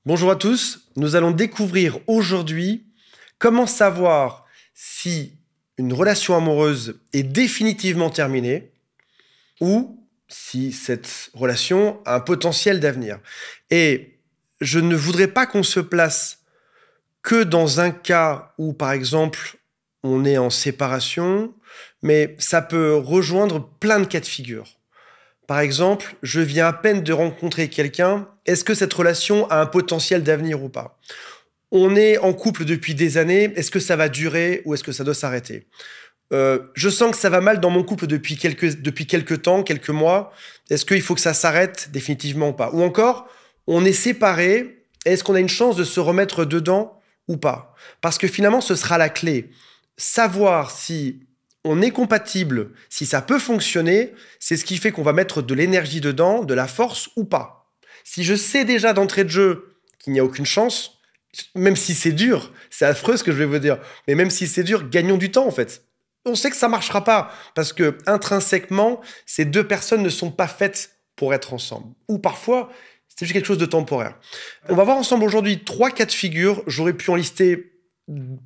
Bonjour à tous, nous allons découvrir aujourd'hui comment savoir si une relation amoureuse est définitivement terminée ou si cette relation a un potentiel d'avenir. Et je ne voudrais pas qu'on se place que dans un cas où, par exemple, on est en séparation, mais ça peut rejoindre plein de cas de figure. Par exemple, je viens à peine de rencontrer quelqu'un, est-ce que cette relation a un potentiel d'avenir ou pas? On est en couple depuis des années, est-ce que ça va durer ou est-ce que ça doit s'arrêter? Je sens que ça va mal dans mon couple depuis quelques temps, quelques mois, est-ce qu'il faut que ça s'arrête définitivement ou pas? Ou encore, on est séparés, est-ce qu'on a une chance de se remettre dedans ou pas? Parce que finalement, ce sera la clé. Savoir si on est compatible, si ça peut fonctionner, c'est ce qui fait qu'on va mettre de l'énergie dedans, de la force ou pas. Si je sais déjà d'entrée de jeu qu'il n'y a aucune chance, même si c'est dur, c'est affreux ce que je vais vous dire, mais même si c'est dur, gagnons du temps en fait. On sait que ça marchera pas, parce que intrinsèquement, ces deux personnes ne sont pas faites pour être ensemble. Ou parfois, c'est juste quelque chose de temporaire. On va voir ensemble aujourd'hui 3 cas de figure, j'aurais pu en lister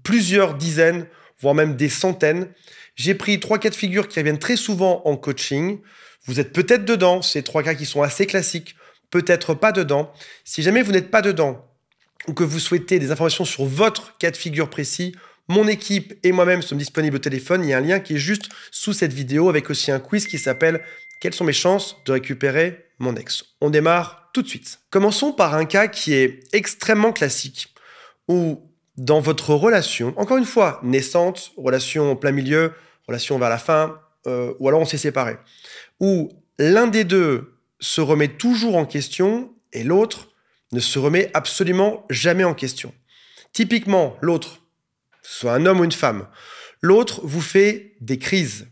plusieurs dizaines, voire même des centaines. J'ai pris 3 cas de figure qui reviennent très souvent en coaching. Vous êtes peut-être dedans, ces 3 cas qui sont assez classiques, peut-être pas dedans. Si jamais vous n'êtes pas dedans ou que vous souhaitez des informations sur votre cas de figure précis, mon équipe et moi-même sommes disponibles au téléphone. Il y a un lien qui est juste sous cette vidéo avec aussi un quiz qui s'appelle « Quelles sont mes chances de récupérer mon ex ?» On démarre tout de suite. Commençons par un cas qui est extrêmement classique où dans votre relation, encore une fois, naissante, relation en plein milieu, relation vers la fin, ou alors on s'est séparés, où l'un des deux se remet toujours en question et l'autre ne se remet absolument jamais en question. Typiquement, l'autre, soit un homme ou une femme, l'autre vous fait des crises,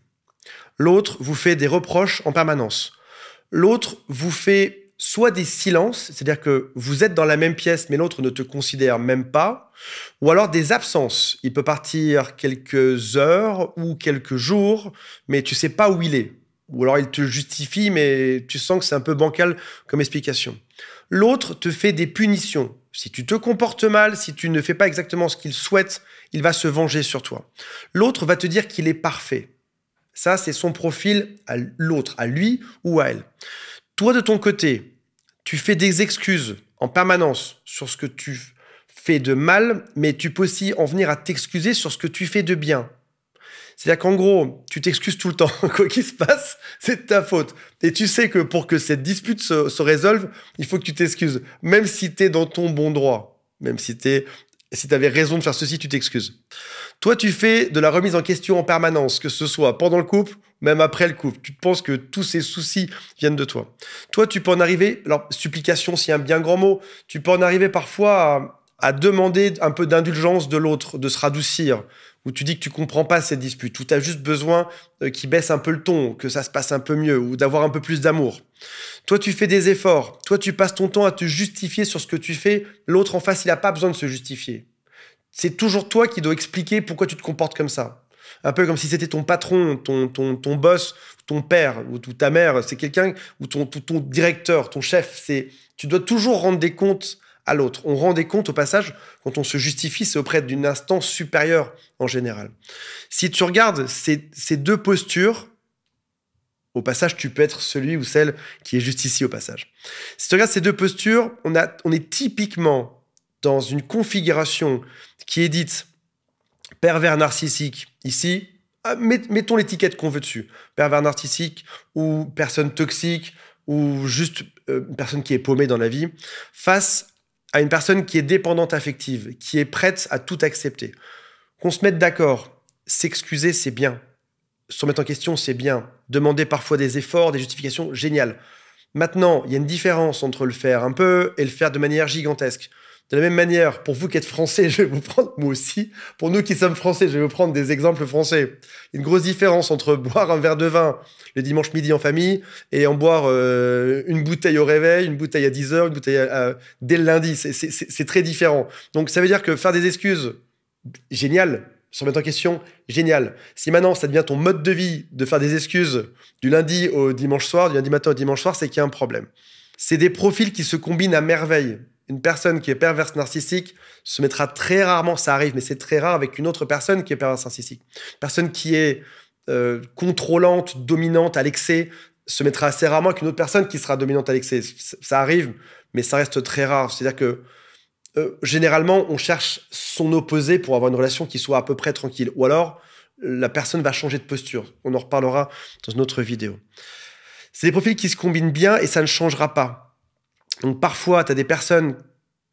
l'autre vous fait des reproches en permanence, l'autre vous fait soit des silences, c'est-à-dire que vous êtes dans la même pièce, mais l'autre ne te considère même pas, ou alors des absences. Il peut partir quelques heures ou quelques jours, mais tu sais pas où il est. Ou alors il te justifie, mais tu sens que c'est un peu bancal comme explication. L'autre te fait des punitions. Si tu te comportes mal, si tu ne fais pas exactement ce qu'il souhaite, il va se venger sur toi. L'autre va te dire qu'il est parfait. Ça, c'est son profil à l'autre, à lui ou à elle. Toi, de ton côté, tu fais des excuses en permanence sur ce que tu fais de mal, mais tu peux aussi en venir à t'excuser sur ce que tu fais de bien. C'est-à-dire qu'en gros, tu t'excuses tout le temps. Quoi qu'il se passe, c'est de ta faute. Et tu sais que pour que cette dispute se résolve, il faut que tu t'excuses. Même si tu es dans ton bon droit. Même si tu avais raison de faire ceci, tu t'excuses. Toi, tu fais de la remise en question en permanence, que ce soit pendant le couple, même après le couple. Tu penses que tous ces soucis viennent de toi. Toi, tu peux en arriver, alors supplication, c'est un bien grand mot, tu peux en arriver parfois à demander un peu d'indulgence de l'autre, de se radoucir, où tu dis que tu comprends pas cette dispute, où tu as juste besoin qu'il baisse un peu le ton, que ça se passe un peu mieux, ou d'avoir un peu plus d'amour. Toi, tu fais des efforts. Toi, tu passes ton temps à te justifier sur ce que tu fais. L'autre en face, il n'a pas besoin de se justifier. C'est toujours toi qui dois expliquer pourquoi tu te comportes comme ça. Un peu comme si c'était ton patron, ton boss, ton père ou ta mère. C'est quelqu'un, ou ton directeur, ton chef. Tu dois toujours rendre des comptes à l'autre. On rend des comptes au passage, quand on se justifie, c'est auprès d'une instance supérieure en général. Si tu regardes ces deux postures, au passage, tu peux être celui ou celle qui est juste ici au passage. Si tu regardes ces deux postures, on est typiquement dans une configuration qui est dite pervers narcissique ici, mettons l'étiquette qu'on veut dessus, pervers narcissique ou personne toxique ou juste une personne qui est paumée dans la vie, face à une personne qui est dépendante affective, qui est prête à tout accepter. Qu'on se mette d'accord, s'excuser, c'est bien. Se remettre en question, c'est bien. Demander parfois des efforts, des justifications, génial. Maintenant, il y a une différence entre le faire un peu et le faire de manière gigantesque. De la même manière, pour vous qui êtes français, je vais vous prendre, moi aussi, pour nous qui sommes français, je vais vous prendre des exemples français. Une grosse différence entre boire un verre de vin le dimanche midi en famille et en boire une bouteille au réveil, une bouteille à 10h, une bouteille dès le lundi. C'est très différent. Donc ça veut dire que faire des excuses, génial. Se remettre en question, génial. Si maintenant ça devient ton mode de vie de faire des excuses du lundi au dimanche soir, du lundi matin au dimanche soir, c'est qu'il y a un problème. C'est des profils qui se combinent à merveille. Une personne qui est perverse narcissique se mettra très rarement, ça arrive, mais c'est très rare, avec une autre personne qui est perverse narcissique. Une personne qui est contrôlante, dominante à l'excès, se mettra assez rarement avec une autre personne qui sera dominante à l'excès. Ça arrive, mais ça reste très rare. C'est-à-dire que généralement, on cherche son opposé pour avoir une relation qui soit à peu près tranquille. Ou alors, la personne va changer de posture. On en reparlera dans une autre vidéo. C'est des profils qui se combinent bien et ça ne changera pas. Donc parfois, tu as des personnes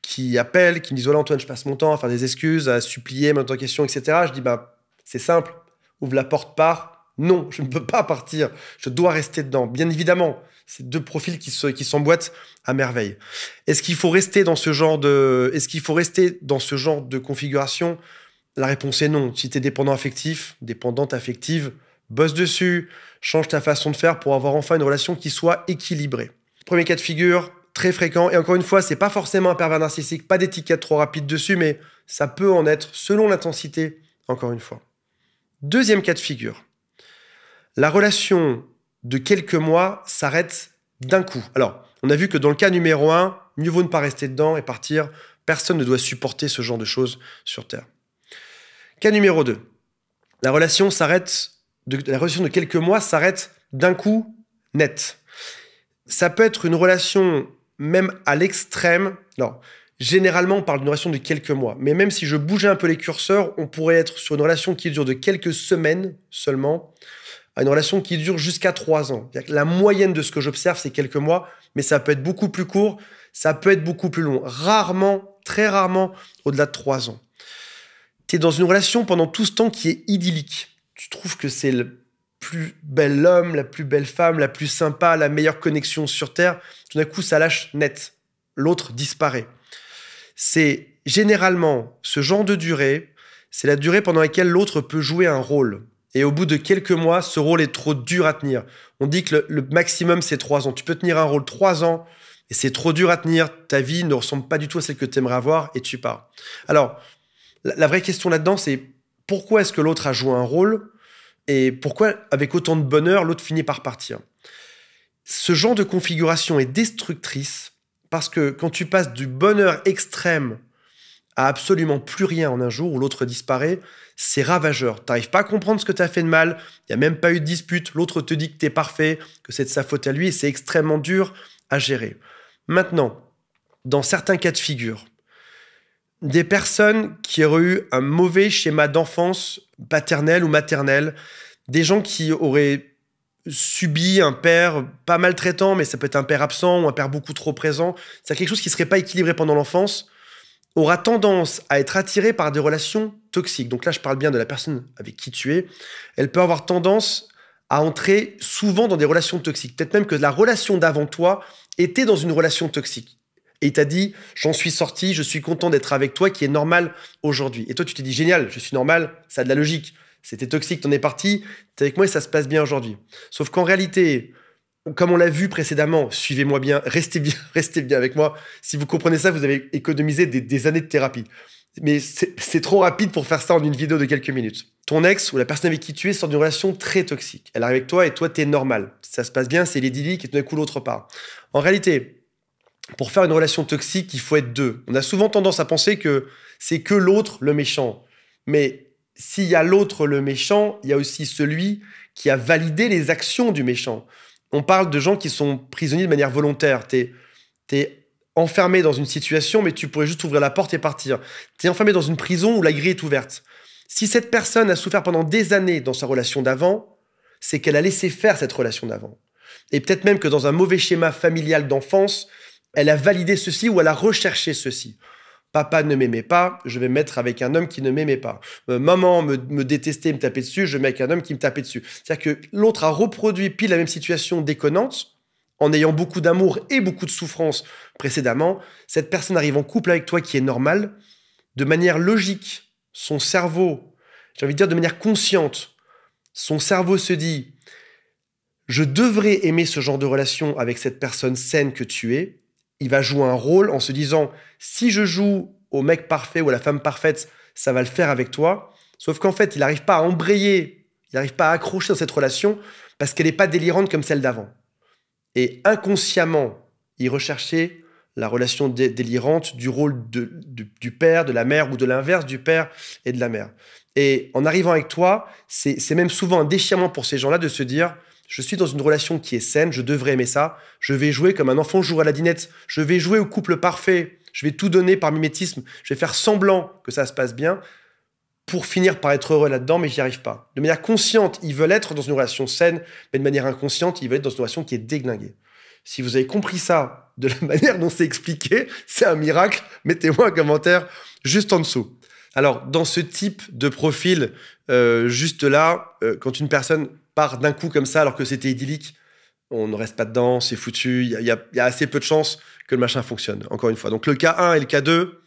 qui appellent, qui me disent « Voilà Antoine, je passe mon temps à faire des excuses, à supplier, mettre en question, etc. » Je dis « C'est simple, ouvre la porte, pars. » Non, je ne peux pas partir. Je dois rester dedans. Bien évidemment, c'est deux profils qui s'emboîtent à merveille. Est-ce qu'il faut rester dans ce genre de configuration? La réponse est non. Si tu es dépendant affectif, dépendante affective, bosse dessus, change ta façon de faire pour avoir enfin une relation qui soit équilibrée. Premier cas de figure, très fréquent. Et encore une fois, c'est pas forcément un pervers narcissique, pas d'étiquette trop rapide dessus, mais ça peut en être selon l'intensité, encore une fois. Deuxième cas de figure. La relation de quelques mois s'arrête d'un coup. Alors, on a vu que dans le cas numéro 1, mieux vaut ne pas rester dedans et partir. Personne ne doit supporter ce genre de choses sur Terre. Cas numéro 2. La relation de quelques mois s'arrête d'un coup net. Ça peut être une relation même à l'extrême. Alors, généralement, on parle d'une relation de quelques mois. Mais même si je bougeais un peu les curseurs, on pourrait être sur une relation qui dure de quelques semaines seulement, à une relation qui dure jusqu'à 3 ans. La moyenne de ce que j'observe, c'est quelques mois, mais ça peut être beaucoup plus court, ça peut être beaucoup plus long. Rarement, très rarement, au-delà de 3 ans. Tu es dans une relation pendant tout ce temps qui est idyllique. Tu trouves que c'est le plus bel homme, la plus belle femme, la plus sympa, la meilleure connexion sur Terre. Tout d'un coup, ça lâche net. L'autre disparaît. C'est généralement ce genre de durée, c'est la durée pendant laquelle l'autre peut jouer un rôle. Et au bout de quelques mois, ce rôle est trop dur à tenir. On dit que le maximum, c'est 3 ans. Tu peux tenir un rôle 3 ans et c'est trop dur à tenir. Ta vie ne ressemble pas du tout à celle que tu aimerais avoir et tu pars. Alors, la vraie question là-dedans, c'est pourquoi est-ce que l'autre a joué un rôle et pourquoi, avec autant de bonheur, l'autre finit par partir. Ce genre de configuration est destructrice parce que quand tu passes du bonheur extrême à absolument plus rien en un jour où l'autre disparaît, c'est ravageur. Tu n'arrives pas à comprendre ce que tu as fait de mal, il n'y a même pas eu de dispute, l'autre te dit que tu es parfait, que c'est de sa faute à lui, et c'est extrêmement dur à gérer. Maintenant, dans certains cas de figure, des personnes qui auraient eu un mauvais schéma d'enfance paternel ou maternel, des gens qui auraient subi un père pas maltraitant, mais ça peut être un père absent ou un père beaucoup trop présent, c'est quelque chose qui ne serait pas équilibré pendant l'enfance, aura tendance à être attiré par des relations toxiques. Donc là, je parle bien de la personne avec qui tu es. Elle peut avoir tendance à entrer souvent dans des relations toxiques. Peut-être même que la relation d'avant toi était dans une relation toxique. Et il t'a dit, j'en suis sorti, je suis content d'être avec toi, qui est normal aujourd'hui. Et toi, tu t'es dit, génial, je suis normal, ça a de la logique. C'était toxique, t'en es parti, t'es avec moi et ça se passe bien aujourd'hui. Sauf qu'en réalité, comme on l'a vu précédemment, suivez-moi bien, restez bien avec moi. Si vous comprenez ça, vous avez économisé des années de thérapie. Mais c'est trop rapide pour faire ça en une vidéo de quelques minutes. Ton ex ou la personne avec qui tu es sort d'une relation très toxique. Elle arrive avec toi et toi, t'es normal. Ça se passe bien, c'est l'idyllique et tout d'un coup, l'autre part. En réalité, pour faire une relation toxique, il faut être deux. On a souvent tendance à penser que c'est que l'autre le méchant. Mais s'il y a l'autre le méchant, il y a aussi celui qui a validé les actions du méchant. On parle de gens qui sont prisonniers de manière volontaire. T'es enfermé dans une situation, mais tu pourrais juste ouvrir la porte et partir. T'es enfermé dans une prison où la grille est ouverte. Si cette personne a souffert pendant des années dans sa relation d'avant, c'est qu'elle a laissé faire cette relation d'avant. Et peut-être même que dans un mauvais schéma familial d'enfance, elle a validé ceci ou elle a recherché ceci. Papa ne m'aimait pas, je vais me mettre avec un homme qui ne m'aimait pas. Maman me détestait, me tapait dessus, je me mets avec un homme qui me tapait dessus. C'est-à-dire que l'autre a reproduit pile la même situation déconnante, en ayant beaucoup d'amour et beaucoup de souffrance précédemment. Cette personne arrive en couple avec toi qui est normale. De manière logique, son cerveau, j'ai envie de dire de manière consciente, son cerveau se dit « Je devrais aimer ce genre de relation avec cette personne saine que tu es ». Il va jouer un rôle en se disant « Si je joue au mec parfait ou à la femme parfaite, ça va le faire avec toi. » Sauf qu'en fait, il n'arrive pas à embrayer, il n'arrive pas à accrocher dans cette relation parce qu'elle n'est pas délirante comme celle d'avant. Et inconsciemment, il recherchait la relation délirante du rôle du père, de la mère, ou de l'inverse du père et de la mère. Et en arrivant avec toi, c'est même souvent un déchirement pour ces gens-là de se dire « Je suis dans une relation qui est saine, je devrais aimer ça, je vais jouer comme un enfant joue à la dinette, je vais jouer au couple parfait, je vais tout donner par mimétisme, je vais faire semblant que ça se passe bien pour finir par être heureux là-dedans, mais j'y arrive pas. » De manière consciente, ils veulent être dans une relation saine, mais de manière inconsciente, ils veulent être dans une relation qui est déglinguée. Si vous avez compris ça de la manière dont c'est expliqué, c'est un miracle. Mettez-moi un commentaire juste en dessous. Alors, dans ce type de profil, juste là, quand une personne part d'un coup comme ça, alors que c'était idyllique, on ne reste pas dedans, c'est foutu, il y a assez peu de chances que le machin fonctionne, encore une fois. Donc, le cas 1 et le cas 2,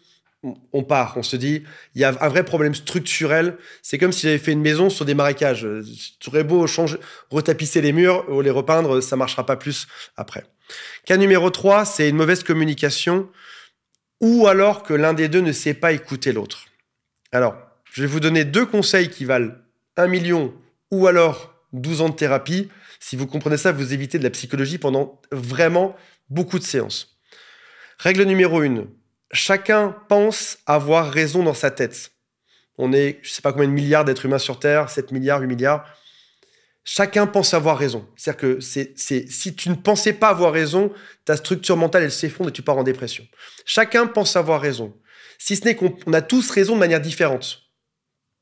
on part, on se dit, il y a un vrai problème structurel. C'est comme si j'avais fait une maison sur des marécages. Tu aurais beau retapisser les murs ou les repeindre, ça marchera pas plus après. Cas numéro 3, c'est une mauvaise communication ou alors que l'un des deux ne sait pas écouter l'autre. Alors, je vais vous donner 2 conseils qui valent 1 million ou alors 12 ans de thérapie. Si vous comprenez ça, vous évitez de la psychologie pendant vraiment beaucoup de séances. Règle numéro 1. Chacun pense avoir raison dans sa tête. On est, je ne sais pas combien de milliards d'êtres humains sur Terre, 7 milliards, 8 milliards. Chacun pense avoir raison. C'est-à-dire que si tu ne pensais pas avoir raison, ta structure mentale, elle s'effondre et tu pars en dépression. Chacun pense avoir raison. Si ce n'est qu'on a tous raison de manière différente.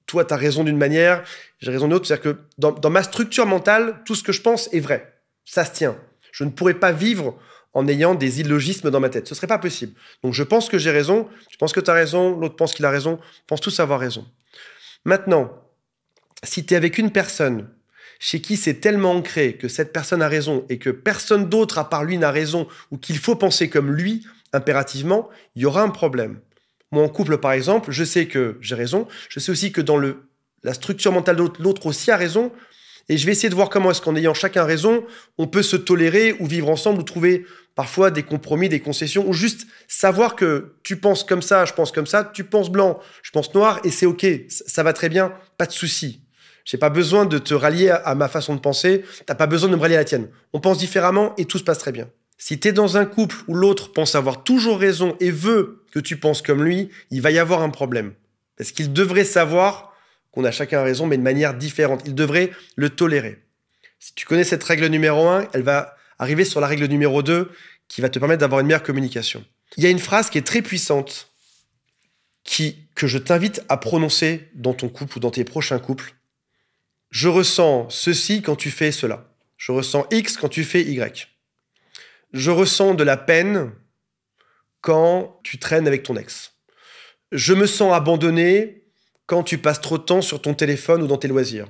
Toi, tu as raison d'une manière, j'ai raison d'une autre. C'est-à-dire que dans ma structure mentale, tout ce que je pense est vrai. Ça se tient. Je ne pourrais pas vivre en ayant des illogismes dans ma tête. Ce ne serait pas possible. Donc, je pense que j'ai raison, tu penses que tu as raison, l'autre pense qu'il a raison, on pense tous avoir raison. Maintenant, si tu es avec une personne chez qui c'est tellement ancré que cette personne a raison et que personne d'autre à part lui n'a raison ou qu'il faut penser comme lui, impérativement, il y aura un problème. Moi, en couple, par exemple, je sais que j'ai raison, je sais aussi que dans la structure mentale de l'autre aussi a raison, et je vais essayer de voir comment est-ce qu'en ayant chacun raison, on peut se tolérer ou vivre ensemble ou trouver parfois des compromis, des concessions, ou juste savoir que tu penses comme ça, je pense comme ça, tu penses blanc, je pense noir, et c'est OK, ça va très bien, pas de souci. J'ai pas besoin de te rallier à ma façon de penser, t'as pas besoin de me rallier à la tienne. On pense différemment et tout se passe très bien. Si tu es dans un couple où l'autre pense avoir toujours raison et veut que tu penses comme lui, il va y avoir un problème. Parce qu'il devrait savoir qu'on a chacun raison, mais de manière différente. Il devrait le tolérer. Si tu connais cette règle numéro 1, elle va arriver sur la règle numéro 2, qui va te permettre d'avoir une meilleure communication. Il y a une phrase qui est très puissante, que je t'invite à prononcer dans ton couple ou dans tes prochains couples. Je ressens ceci quand tu fais cela. Je ressens X quand tu fais Y. Je ressens de la peine quand tu traînes avec ton ex. Je me sens abandonné quand tu passes trop de temps sur ton téléphone ou dans tes loisirs.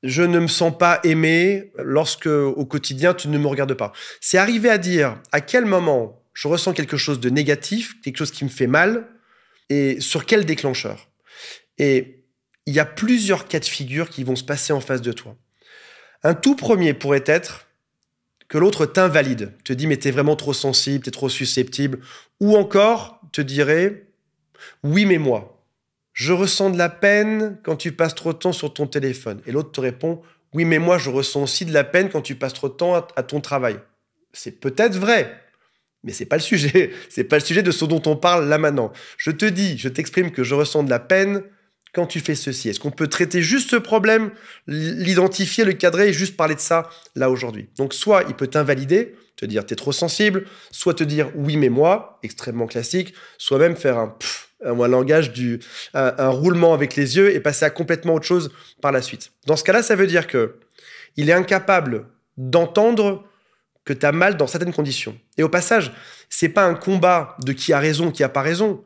Je ne me sens pas aimé lorsque, au quotidien, tu ne me regardes pas. C'est arriver à dire à quel moment je ressens quelque chose de négatif, quelque chose qui me fait mal, et sur quel déclencheur. Et il y a plusieurs cas de figure qui vont se passer en face de toi. Un tout premier pourrait être que l'autre t'invalide, te dit « mais t'es vraiment trop sensible, t'es trop susceptible », ou encore te dirait « oui mais moi ». Je ressens de la peine quand tu passes trop de temps sur ton téléphone. Et l'autre te répond « oui, mais moi, je ressens aussi de la peine quand tu passes trop de temps à ton travail. » C'est peut-être vrai, mais c'est pas le sujet. C'est pas le sujet de ce dont on parle là maintenant. Je t'exprime que je ressens de la peine quand tu fais ceci. Est-ce qu'on peut traiter juste ce problème, l'identifier, le cadrer et juste parler de ça là aujourd'hui? Donc soit il peut t'invalider, te dire « t'es trop sensible », soit te dire « oui, mais moi », extrêmement classique, soit même faire un langage un roulement avec les yeux et passer à complètement autre chose par la suite. Dans ce cas-là, ça veut dire que il est incapable d'entendre que tu as mal dans certaines conditions. Et au passage, c'est pas un combat de qui a raison, qui a pas raison.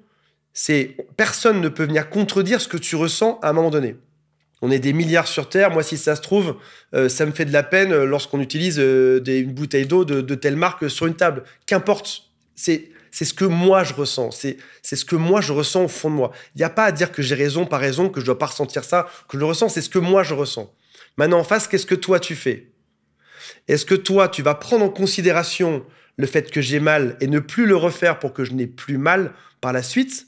Personne ne peut venir contredire ce que tu ressens à un moment donné. On est des milliards sur Terre. Moi, si ça se trouve, ça me fait de la peine lorsqu'on utilise une bouteille d'eau de telle marque sur une table. Qu'importe. C'est ce que moi je ressens. C'est ce que moi je ressens au fond de moi. Il n'y a pas à dire que j'ai raison, pas raison, que je ne dois pas ressentir ça, que je le ressens. C'est ce que moi je ressens. Maintenant, en face, qu'est-ce que toi tu fais? Est-ce que toi, tu vas prendre en considération le fait que j'ai mal et ne plus le refaire pour que je n'ai plus mal par la suite?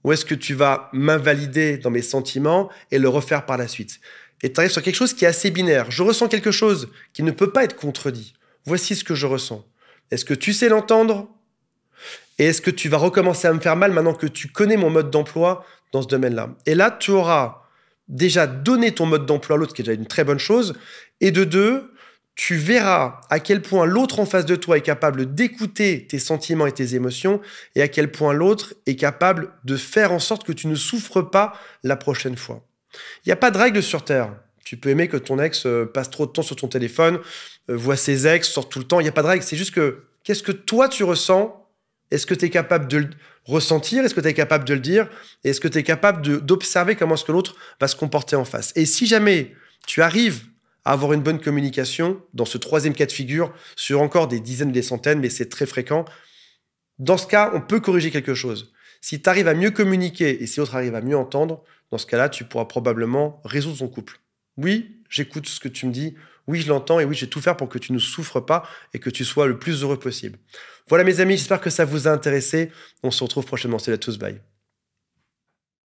Ou est-ce que tu vas m'invalider dans mes sentiments et le refaire par la suite? Et tu arrives sur quelque chose qui est assez binaire. Je ressens quelque chose qui ne peut pas être contredit. Voici ce que je ressens. Est-ce que tu sais l'entendre? Et est-ce que tu vas recommencer à me faire mal maintenant que tu connais mon mode d'emploi dans ce domaine-là? Et là, tu auras déjà donné ton mode d'emploi à l'autre, ce qui est déjà une très bonne chose. Et de deux, tu verras à quel point l'autre en face de toi est capable d'écouter tes sentiments et tes émotions et à quel point l'autre est capable de faire en sorte que tu ne souffres pas la prochaine fois. Il n'y a pas de règle sur Terre. Tu peux aimer que ton ex passe trop de temps sur ton téléphone, voit ses ex, sort tout le temps. Il n'y a pas de règle. C'est juste que qu'est-ce que toi tu ressens? Est-ce que tu es capable de le ressentir? Est-ce que tu es capable de le dire? Et est-ce que tu es capable d'observer comment est-ce que l'autre va se comporter en face? Et si jamais tu arrives à avoir une bonne communication dans ce troisième cas de figure sur encore des dizaines ou des centaines, mais c'est très fréquent, dans ce cas, on peut corriger quelque chose. Si tu arrives à mieux communiquer et si l'autre arrive à mieux entendre, dans ce cas-là, tu pourras probablement résoudre ton couple. Oui, j'écoute ce que tu me dis. Oui, je l'entends et oui, je vais tout faire pour que tu ne souffres pas et que tu sois le plus heureux possible. Voilà mes amis, j'espère que ça vous a intéressé. On se retrouve prochainement. Salut à tous, bye.